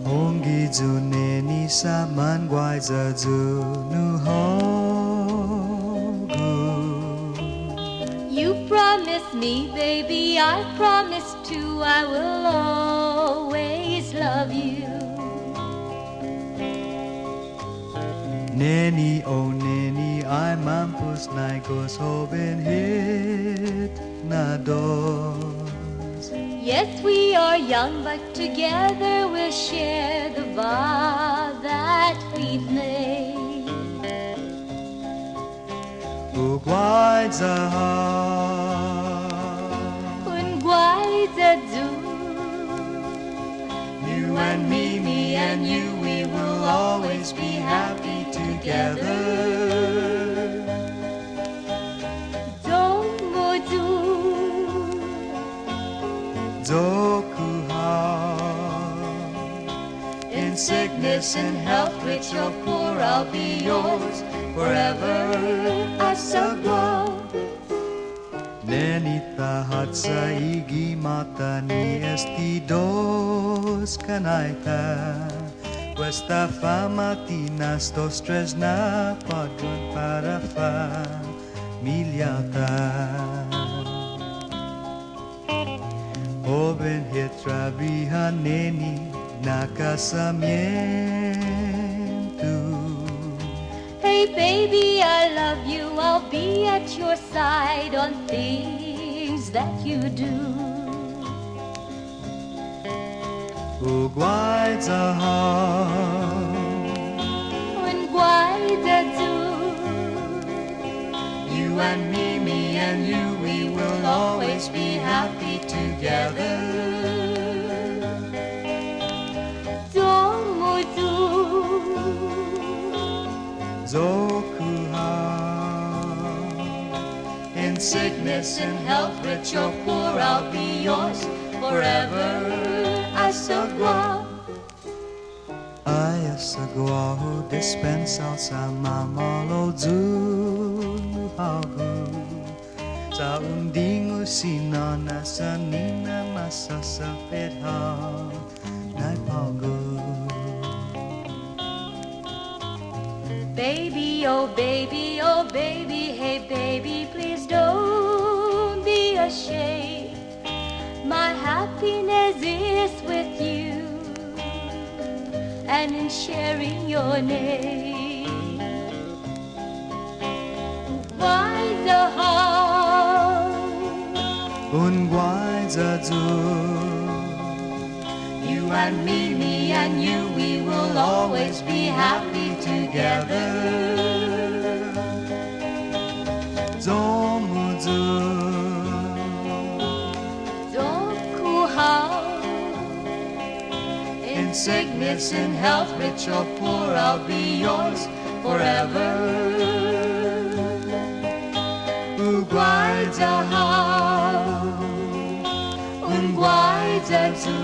Hongi june ni sa man guai za ju nu hogu. You promised me, baby, I promise too, I will always love you. Neni oh neni I mampus naikos hoben hit na dos. Yes, we are young, but together we'll share the vow that we've made. Ugwai za ha. Ungwai za du. You and me and you, we will always be happy together. Domodu. Dokuha. In sickness and health, rich or poor, I'll be yours forever. Asagwa. Nenita hatsa igi mata ni esti dos kanaita. Questa mattina sto stress na pagod para familiata. Hoben hitrabihan neni na casamiento. Hey baby, I love you, I'll be at your side on things that you do. Ugwai za ha. Ungwai za du. You and me and you, we will always be happy together. Domodu. Zokuha. In sickness and health, rich or poor, I'll be yours forever. Asagwa. Ay asagwa ho dispensal sa mamalo hago. Sa unding usinana sa nina masasapit ha naipago. Baby, oh baby, oh baby, hey baby, please don't be ashamed. My happiness is with you and in sharing your name. Why the heart? Ungwai za zu. You and me and you, we will always be happy together. Zomuzu. Dokuha. In sickness and health, rich or poor, I'll be yours forever. Ugwai za ha. Ungwai za zu.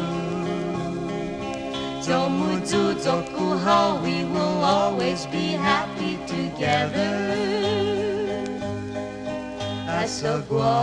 Zomuzu zokuha, we will always be happy together. Asagwa.